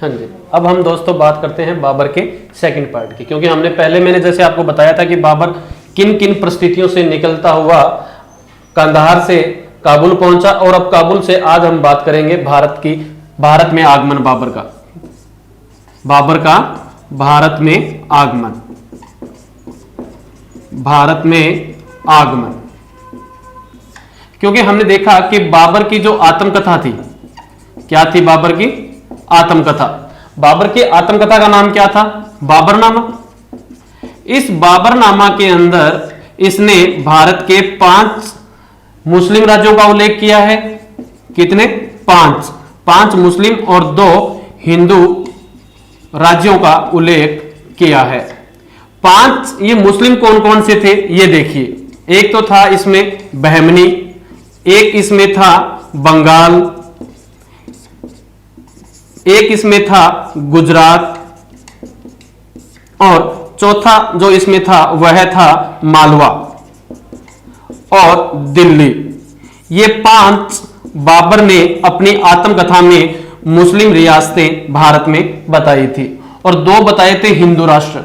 हाँ जी। अब हम दोस्तों बात करते हैं बाबर के सेकंड पार्ट की, क्योंकि मैंने जैसे आपको बताया था कि बाबर किन किन परिस्थितियों से निकलता हुआ कंधार से काबुल पहुंचा, और अब काबुल से आज हम बात करेंगे भारत में आगमन बाबर का भारत में आगमन। क्योंकि हमने देखा कि बाबर की जो आत्मकथा थी, क्या थी बाबर की आत्मकथा? बाबर की आत्मकथा का नाम क्या था? बाबरनामा। इस बाबरनामा के अंदर इसने भारत के 5 मुस्लिम राज्यों का उल्लेख किया है। कितने? 5 मुस्लिम और 2 हिंदू राज्यों का उल्लेख किया है। 5 ये मुस्लिम कौन कौन से थे ये देखिए। एक तो था इसमें बहमनी, एक इसमें था बंगाल, एक इसमें था गुजरात, और चौथा जो इसमें था वह था मालवा और दिल्ली। ये 5 बाबर ने अपनी आत्मकथा में मुस्लिम रियासतें भारत में बताई थी, और 2 बताए थे हिंदू राष्ट्र।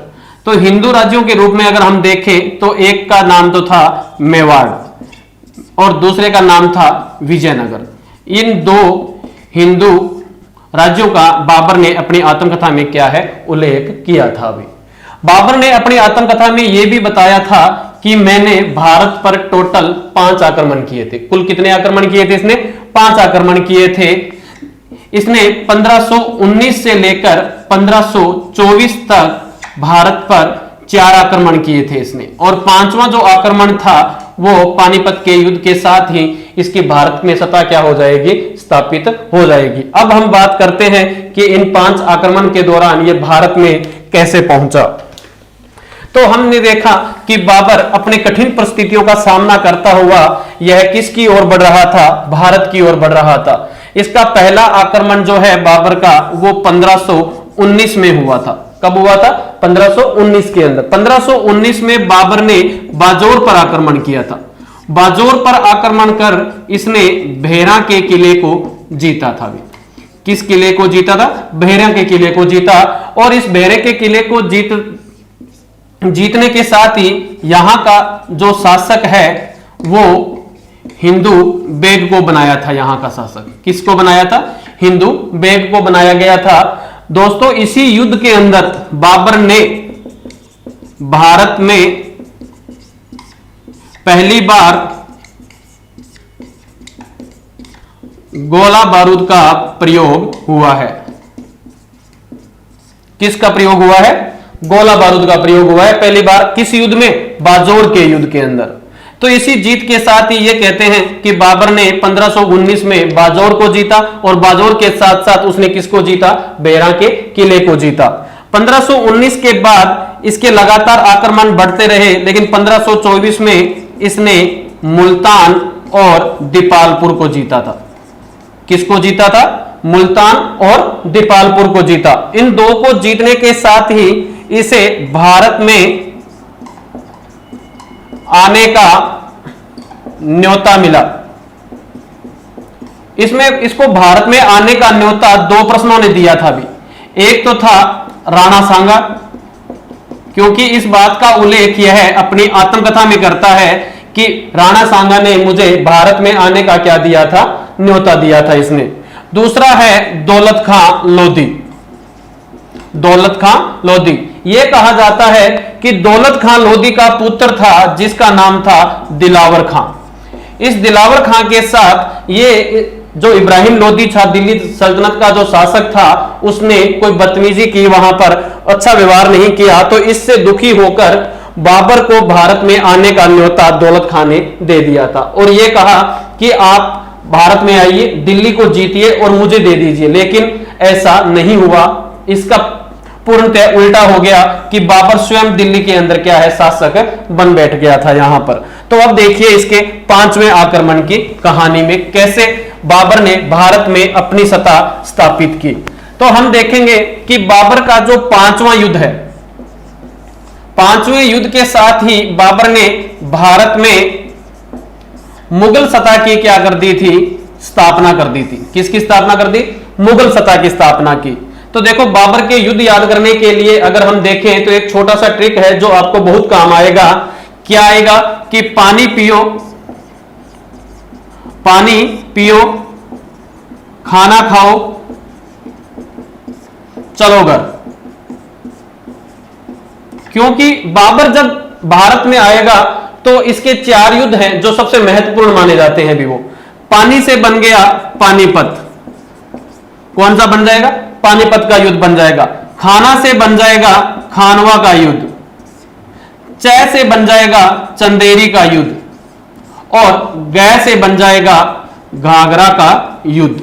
तो हिंदू राज्यों के रूप में अगर हम देखें तो एक का नाम तो था मेवाड़ और दूसरे का नाम था विजयनगर। इन 2 हिंदू राज्यों का बाबर ने अपनी आत्मकथा में क्या है उल्लेख किया था। अभी बाबर ने अपनी आत्मकथा में यह भी बताया था कि मैंने भारत पर टोटल 5 आक्रमण किए थे। कुल कितने आक्रमण किए थे इसने? 5 आक्रमण किए थे। इसने 1519 से लेकर 1524 तक भारत पर 4 आक्रमण किए थे इसने, और 5वां जो आक्रमण था वो पानीपत के युद्ध के साथ ही इसकी भारत में सत्ता क्या हो जाएगी? स्थापित हो जाएगी। अब हम बात करते हैं कि इन 5 आक्रमण के दौरान ये भारत में कैसे पहुंचा। तो हमने देखा कि बाबर अपने कठिन परिस्थितियों का सामना करता हुआ यह किसकी ओर बढ़ रहा था? भारत की ओर बढ़ रहा था। इसका पहला आक्रमण जो है बाबर का वो 1519 में हुआ था। कब हुआ था? 1519 के अंदर। 1519 में बाबर ने बाजौर पर आक्रमण किया था। बाजौर पर आक्रमण कर इसने भेरा के किले को जीता था। किस किले को जीता था? भेरा के किले को जीता, और इस भेरे के किले को जीतने के साथ ही यहां का जो शासक है वो हिंदू बेग को बनाया था। यहां का शासक किसको बनाया था? हिंदू बेग को बनाया गया था। दोस्तों इसी युद्ध के अंदर बाबर ने भारत में पहली बार गोला बारूद का प्रयोग हुआ है। किसका प्रयोग हुआ है? गोला बारूद का प्रयोग हुआ है पहली बार। किस युद्ध में? बाजौर के युद्ध के अंदर। तो इसी जीत के साथ ही ये कहते हैं कि बाबर ने 1519 में बाजौर को जीता, और बाजौर के साथ साथ उसने किसको जीता? बेरा के किले को जीता। 1519 के बाद इसके लगातार आक्रमण बढ़ते रहे, लेकिन 1524 में इसने मुल्तान और दीपालपुर को जीता था। किसको जीता था? मुल्तान और दीपालपुर को जीता। इन 2 को जीतने के साथ ही इसे भारत में आने का न्योता मिला। इसको भारत में आने का न्योता 2 प्रश्नों ने दिया था। भी एक तो था राणा सांगा, क्योंकि इस बात का उल्लेख यह अपनी आत्मकथा में करता है कि राणा सांगा ने मुझे भारत में आने का क्या दिया था? न्योता दिया था इसने। दूसरा है दौलत खां लोधी। दौलत खां लोधी, यह कहा जाता है कि दौलत खां लोधी का पुत्र था जिसका नाम था दिलावर खां। इस दिलावर खां के साथ ये जो इब्राहिम लोधी था, दिल्ली सल्तनत का जो शासक था, उसने कोई बदतमीजी की, वहां पर अच्छा व्यवहार नहीं किया। तो इससे दुखी होकर बाबर को भारत में आने का न्योता दौलत खां ने दे दिया था, और यह कहा कि आप भारत में आइए, दिल्ली को जीतिए और मुझे दे दीजिए। लेकिन ऐसा नहीं हुआ। इसका पूर्णतः उल्टा हो गया कि बाबर स्वयं दिल्ली के अंदर क्या है? शासक बन बैठ गया था यहां पर। तो अब देखिए इसके 5वें आक्रमण की कहानी में कैसे बाबर ने भारत में अपनी सत्ता स्थापित की। तो हम देखेंगे कि बाबर का जो 5वां युद्ध है, 5वें युद्ध के साथ ही बाबर ने भारत में मुगल सत्ता की क्या कर दी थी? स्थापना कर दी थी। किसकी स्थापना कर दी? मुगल सत्ता की स्थापना की। तो देखो बाबर के युद्ध याद करने के लिए अगर हम देखें तो एक छोटा सा ट्रिक है जो आपको बहुत काम आएगा। क्या आएगा कि पानी पियो, पानी पियो, खाना खाओ, चलो घर। क्योंकि बाबर जब भारत में आएगा तो इसके 4 युद्ध हैं जो सबसे महत्वपूर्ण माने जाते हैं। भी वो पानी से बन गया पानीपत, कौन सा बन जाएगा? पानीपत का युद्ध बन जाएगा। खाना से बन जाएगा खानवा का युद्ध, चय से बन जाएगा चंदेरी का युद्ध, और गय से बन जाएगा घाघरा का युद्ध।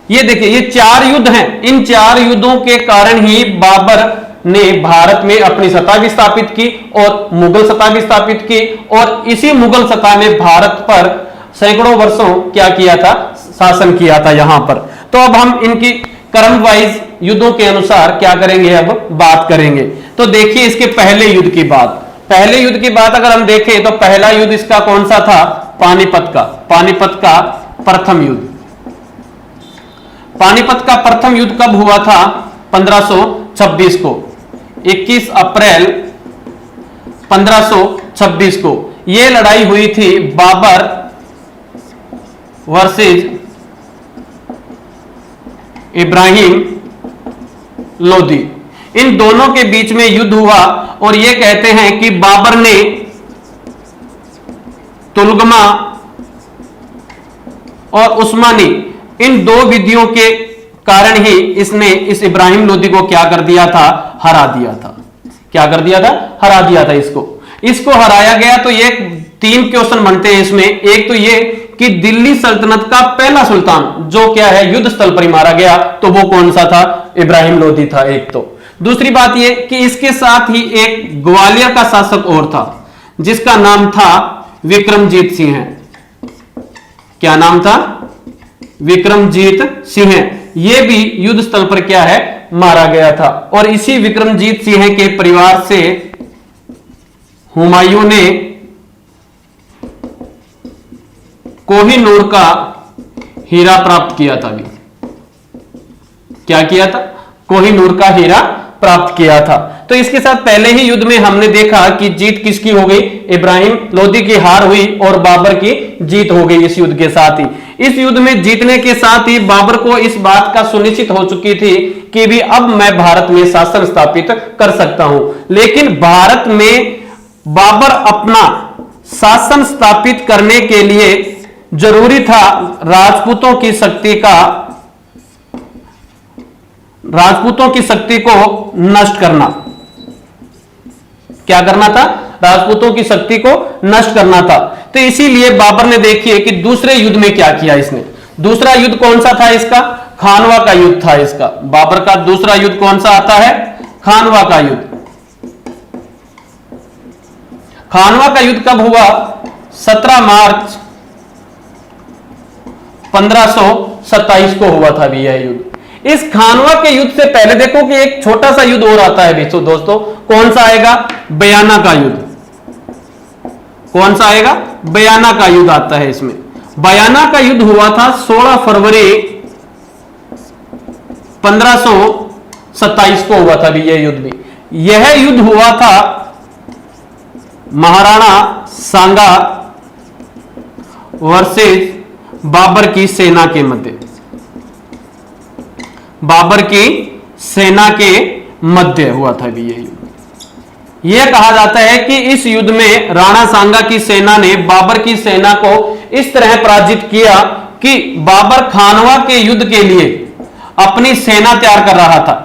ये देखिए ये 4 युद्ध हैं। इन 4 युद्धों के कारण ही बाबर ने भारत में अपनी सत्ता भी स्थापित की और मुगल सत्ता भी स्थापित की, और इसी मुगल सत्ता ने भारत पर सैकड़ों वर्षों क्या किया था? शासन किया था यहां पर। तो अब हम इनकी क्रम वाइज युद्धों के अनुसार क्या करेंगे, अब बात करेंगे। तो देखिए इसके पहले युद्ध की बात। पहले युद्ध की बात अगर हम देखें तो पहला युद्ध इसका कौन सा था? पानीपत का। पानीपत का प्रथम युद्ध। पानीपत का प्रथम युद्ध कब हुआ था? 1526 को, 21 अप्रैल 1526 को यह लड़ाई हुई थी बाबर वर्सेस इब्राहिम लोदी। इन दोनों के बीच में युद्ध हुआ और यह कहते हैं कि बाबर ने तुलगमा और उस्मानी इन 2 विधियों के कारण ही इसने इस इब्राहिम लोदी को क्या कर दिया था? हरा दिया था। क्या कर दिया था? हरा दिया था इसको हराया गया। तो ये 3 क्वेश्चन बनते हैं इसमें। एक तो ये कि दिल्ली सल्तनत का पहला सुल्तान जो क्या है युद्ध स्थल पर मारा गया, तो वो कौन सा था? इब्राहिम लोदी था एक तो। दूसरी बात ये कि इसके साथ ही एक ग्वालियर का शासक और था जिसका नाम था विक्रमजीत सिंह। क्या नाम था? विक्रमजीत सिंह। यह भी युद्ध स्थल पर क्या है? मारा गया था। और इसी विक्रमजीत सिंह के परिवार से हुमायूं ने कोहिनूर का हीरा प्राप्त किया था। भी क्या किया था? कोहिनूर का हीरा प्राप्त किया था। तो इसके साथ पहले ही युद्ध में हमने देखा कि जीत किसकी हो गई? इब्राहिम लोदी की हार हुई और बाबर की जीत हो गई इस युद्ध के साथ ही। इस युद्ध में जीतने के साथ ही बाबर को इस बात का सुनिश्चित हो चुकी थी कि भी अब मैं भारत में शासन स्थापित कर सकता हूं। लेकिन भारत में बाबर अपना शासन स्थापित करने के लिए जरूरी था राजपूतों की शक्ति को नष्ट करना। क्या करना था? राजपूतों की शक्ति को नष्ट करना था। तो इसीलिए बाबर ने देखिए कि दूसरे युद्ध में क्या किया इसने। दूसरा युद्ध कौन सा था इसका? खानवा का युद्ध था इसका। बाबर का दूसरा युद्ध कौन सा आता है? खानवा का युद्ध। खानवा का युद्ध कब हुआ? 17 मार्च 1527 को हुआ था भी यह युद्ध। इस खानवा के युद्ध से पहले देखो कि एक छोटा सा युद्ध और आता है दोस्तों। कौन सा आएगा? बयाना का युद्ध। कौन सा आएगा? बयाना का युद्ध आता है इसमें। बयाना का युद्ध हुआ था 16 फरवरी 1527 को हुआ था भी यह युद्ध भी। यह युद्ध हुआ था महाराणा सांगा वर्सेस बाबर की सेना के मध्य। बाबर की सेना के मध्य हुआ था भी यह युद्ध। यह कहा जाता है कि इस युद्ध में राणा सांगा की सेना ने बाबर की सेना को इस तरह पराजित किया कि बाबर खानवा के युद्ध के लिए अपनी सेना तैयार कर रहा था।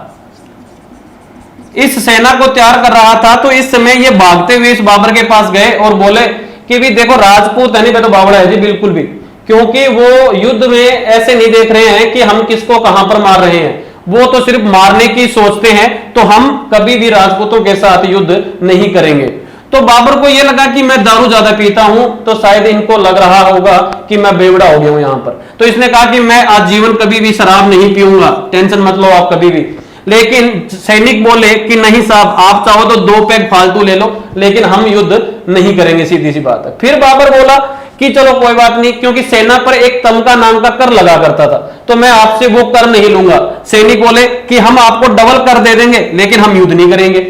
इस सेना को तैयार कर रहा था तो इस समय ये भागते हुए इस बाबर के पास गए और बोले कि भी देखो राजपूत है नहीं, मैं तो बावड़ा है जी बिल्कुल भी। क्योंकि वो युद्ध में ऐसे नहीं देख रहे हैं कि हम किसको कहां पर मार रहे हैं, वो तो सिर्फ मारने की सोचते हैं। तो हम कभी भी राजपूतों के साथ युद्ध नहीं करेंगे। तो बाबर को यह लगा कि मैं दारू ज्यादा पीता हूं, तो शायद इनको लग रहा होगा कि मैं बेवड़ा हो गया हूं यहां पर। तो इसने कहा कि मैं आजीवन कभी भी शराब नहीं पीऊंगा, टेंशन मत लो आप कभी भी। लेकिन सैनिक बोले कि नहीं साहब, आप चाहो तो 2 पैग फालतू ले लो, लेकिन हम युद्ध नहीं करेंगे, सीधी सी बात है। फिर बाबर बोला कि चलो कोई बात नहीं, क्योंकि सेना पर एक तमगा नाम का कर लगा करता था, तो मैं आपसे वो कर नहीं लूंगा। सैनिक बोले कि हम आपको डबल कर दे देंगे लेकिन हम युद्ध नहीं करेंगे।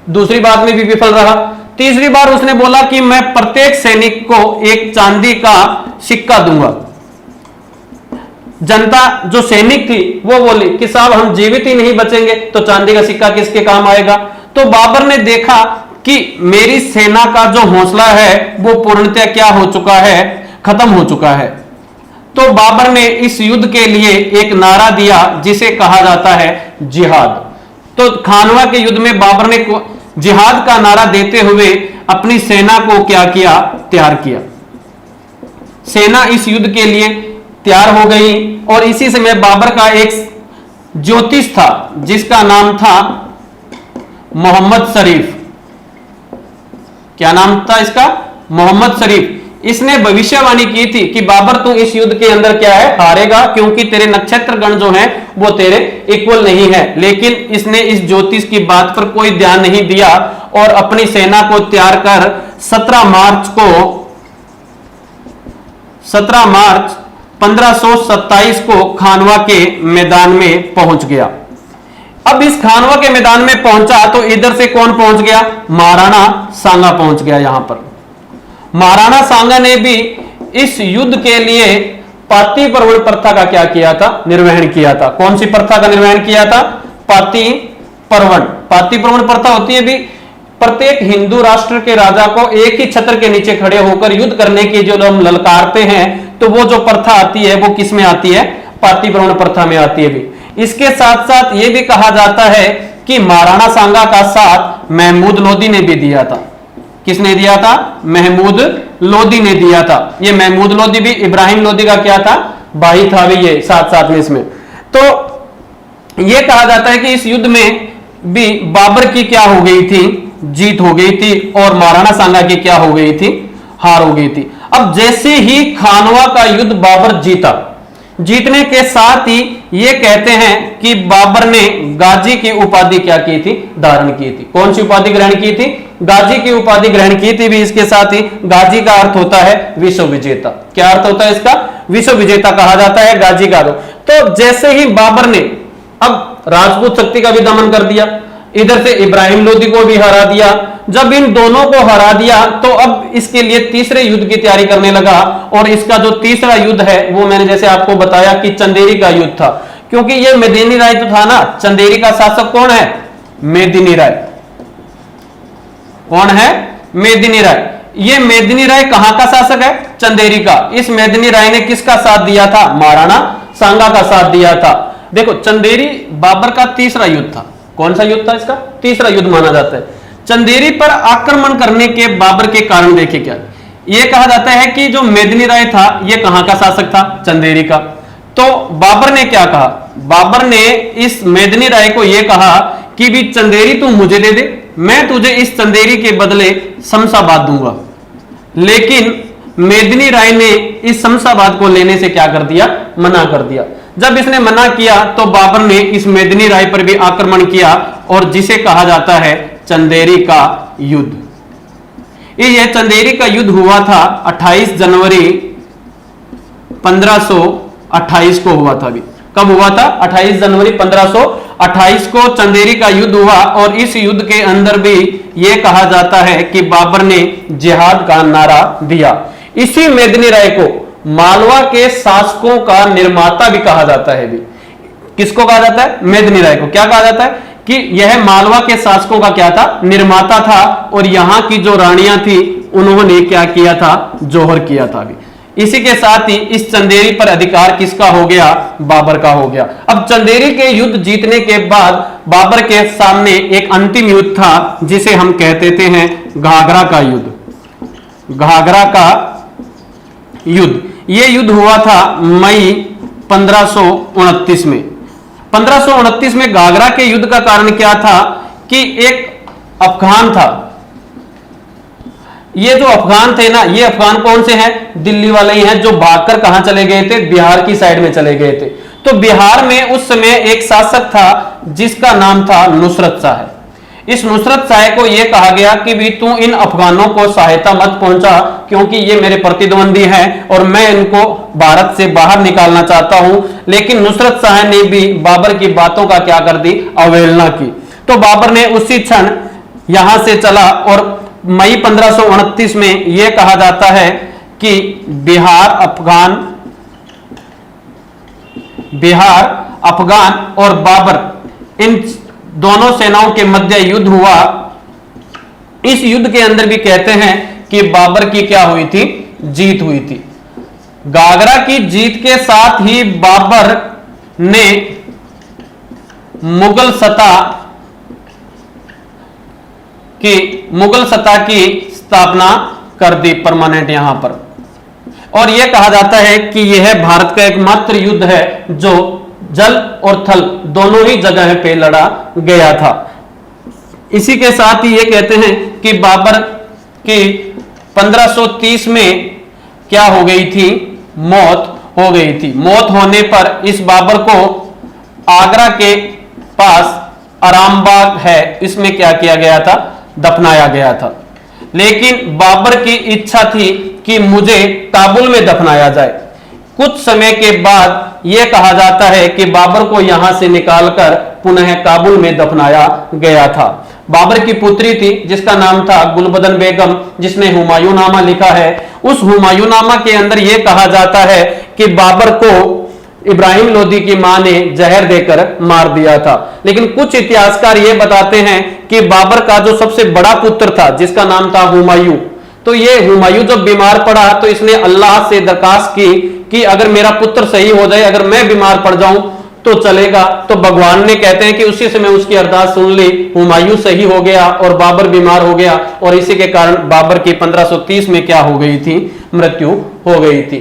दूसरी बात में भी विफल रहा। तीसरी बार उसने बोला कि मैं प्रत्येक सैनिक को एक चांदी का सिक्का दूंगा। जनता जो सैनिक थी वो बोली कि साहब हम जीवित ही नहीं बचेंगे तो चांदी का सिक्का किसके काम आएगा। तो बाबर ने देखा कि मेरी सेना का जो हौसला है वो पूर्णतः क्या हो चुका है, खत्म हो चुका है। तो बाबर ने इस युद्ध के लिए एक नारा दिया जिसे कहा जाता है जिहाद। तो खानवा के युद्ध में बाबर ने जिहाद का नारा देते हुए अपनी सेना को क्या किया, तैयार किया। सेना इस युद्ध के लिए तैयार हो गई और इसी समय बाबर का एक ज्योतिष था जिसका नाम था मोहम्मद शरीफ। क्या नाम था इसका? मोहम्मद शरीफ। इसने भविष्यवाणी की थी कि बाबर तू इस युद्ध के अंदर क्या है, हारेगा, क्योंकि तेरे नक्षत्र गण जो हैं वो तेरे इक्वल नहीं है। लेकिन इसने इस ज्योतिष की बात पर कोई ध्यान नहीं दिया और अपनी सेना को तैयार कर 17 मार्च 1527 को खानवा के मैदान में पहुंच गया। अब इस खानवा के मैदान में पहुंचा तो इधर से कौन पहुंच गया? महाराणा सांगा पहुंच गया। यहां पर महाराणा सांगा ने भी इस युद्ध के लिए पाती परवण प्रथा का क्या किया था? निर्वहन किया था। कौन सी प्रथा का निर्वहन किया था? पाती परवण। पाती परवण प्रथा होती है भी प्रत्येक हिंदू राष्ट्र के राजा को एक ही छत्र के नीचे खड़े होकर युद्ध करने की जो हम ललकारते हैं, तो वो जो प्रथा आती है वो किस में आती है? पाती परवण प्रथा में आती है भी। इसके साथ साथ ये भी कहा जाता है कि महाराणा सांगा का साथ महमूद लोदी ने भी दिया था। किसने दिया था? महमूद लोदी ने दिया था। ये महमूद लोदी भी इब्राहिम लोदी का क्या था? भाई था भी ये साथ साथ में इसमें। तो ये कहा जाता है कि इस युद्ध में भी बाबर की क्या हो गई थी? जीत हो गई थी और महाराणा सांगा की क्या हो गई थी? हार हो गई थी। अब जैसे ही खानवा का युद्ध बाबर जीता, जीतने के साथ ही ये कहते हैं कि बाबर ने गाजी की उपाधि क्या की थी? धारण की थी। कौन सी उपाधि ग्रहण की थी? गाजी की उपाधि ग्रहण की थी भी। इसके साथ ही गाजी का अर्थ होता है विश्व विजेता। क्या अर्थ होता है इसका? विश्व विजेता कहा जाता है गाजी का। तो जैसे ही बाबर ने अब राजपूत शक्ति का भी दमन कर दिया, इधर से इब्राहिम लोदी को भी हरा दिया, जब इन दोनों को हरा दिया तो अब इसके लिए तीसरे युद्ध की तैयारी करने लगा। और इसका जो तीसरा युद्ध है वो मैंने जैसे आपको बताया कि चंदेरी का युद्ध था, क्योंकि ये मेदिनी राय जो था ना, चंदेरी का शासक कौन है? मेदिनी राय। कौन है? मेदिनी राय। ये मेदिनी राय कहां का शासक है? चंदेरी का। इस मेदिनी राय ने किसका साथ दिया था? महाराणा सांगा का साथ दिया था। देखो, चंदेरी बाबर का तीसरा युद्ध था। कौन सा युद्ध था इसका? तीसरा युद्ध माना जाता है। चंदेरी पर आक्रमण करने के बाबर के कारण देखे क्या? यह कहा जाता है कि जो मेदिनी राय था यह कहां का शासक था? चंदेरी का। तो बाबर ने क्या कहा? बाबर ने इस मेदिनी राय को यह कहा कि भी चंदेरी तू मुझे दे दे, मैं तुझे इस चंदेरी के बदले शमशाबाद दूंगा। लेकिन मेदिनी राय ने इस शमशाबाद को लेने से क्या कर दिया? मना कर दिया। जब इसने मना किया तो बाबर ने इस मेदिनी राय पर भी आक्रमण किया और जिसे कहा जाता है चंदेरी का युद्ध। यह चंदेरी का युद्ध हुआ था 28 जनवरी 1528 को हुआ था। अभी कब हुआ था? 28 जनवरी 1528 को चंदेरी का युद्ध हुआ। और इस युद्ध के अंदर भी यह कहा जाता है कि बाबर ने जिहाद का नारा दिया। इसी मेदिनी राय को मालवा के शासकों का निर्माता भी कहा जाता है। भी किसको कहा जाता है? मेदिनी राय को। क्या कहा जाता है? कि यह मालवा के शासकों का क्या था? निर्माता था। और यहां की जो रानियां थी उन्होंने क्या किया था? जोहर किया था। भी इसी के साथ ही इस चंदेरी पर अधिकार किसका हो गया? बाबर का हो गया। अब चंदेरी के युद्ध जीतने के बाद बाबर के सामने एक अंतिम युद्ध था जिसे हम कहते हैं घाघरा का युद्ध। घाघरा का युद्ध। यह युद्ध हुआ था मई 1529 में। 1529 में घाघरा के युद्ध का कारण क्या था कि एक अफगान था। ये जो अफगान थे ना, ये अफगान कौन से हैं? दिल्ली वाले ही हैं, जो भागकर कहां चले गए थे? बिहार की साइड में चले गए थे। तो बिहार में उस समय एक शासक था जिसका नाम था नुसरत शाह। इस नुसरत शाह को यह कहा गया कि भी तू इन अफगानों को सहायता मत पहुंचा, क्योंकि ये मेरे प्रतिद्वंदी हैं और मैं इनको भारत से बाहर निकालना चाहता हूं। लेकिन नुसरत शाह ने भी बाबर की बातों का क्या कर दी, अवहेलना की। तो बाबर ने उसी क्षण यहां से चला और मई 1529 में यह कहा जाता है कि बिहार अफगान और बाबर इन दोनों सेनाओं के मध्य युद्ध हुआ। इस युद्ध के अंदर भी कहते हैं कि बाबर की क्या हुई थी, जीत हुई थी। गागरा की जीत के साथ ही बाबर ने मुगल सत्ता की स्थापना कर दी परमानेंट यहां पर। और यह कहा जाता है कि यह भारत का एकमात्र युद्ध है जो जल और थल दोनों ही जगह पे लड़ा गया था। इसी के साथ ही ये कहते हैं कि बाबर की 1530 में क्या हो गई थी, मौत हो गई थी। मौत होने पर इस बाबर को आगरा के पास आरामबाग है, इसमें क्या किया गया था, दफनाया गया था। लेकिन बाबर की इच्छा थी कि मुझे काबुल में दफनाया जाए। कुछ समय के बाद यह कहा जाता है कि बाबर को यहां से निकालकर पुनः काबुल में दफनाया गया था। बाबर की पुत्री थी जिसका नाम था गुलबदन बेगम, जिसने हुमायूंनामा लिखा है। उस हुमायूंनामा के अंदर यह कहा जाता है कि बाबर को इब्राहिम लोदी की मां ने जहर देकर मार दिया था। लेकिन कुछ इतिहासकार यह बताते हैं कि बाबर का जो सबसे बड़ा पुत्र था जिसका नाम था हुमायूं, तो ये हुमायूं जब बीमार पड़ा तो इसने अल्लाह से दरखास्त की कि अगर मेरा पुत्र सही हो जाए, अगर मैं बीमार पड़ जाऊं तो चलेगा। तो भगवान ने कहते हैं कि उसी समय उसकी अरदास सुन ली, हुमायूं सही हो गया और बाबर बीमार हो गया। और इसी के कारण बाबर की 1530 में क्या हो गई थी, मृत्यु हो गई थी।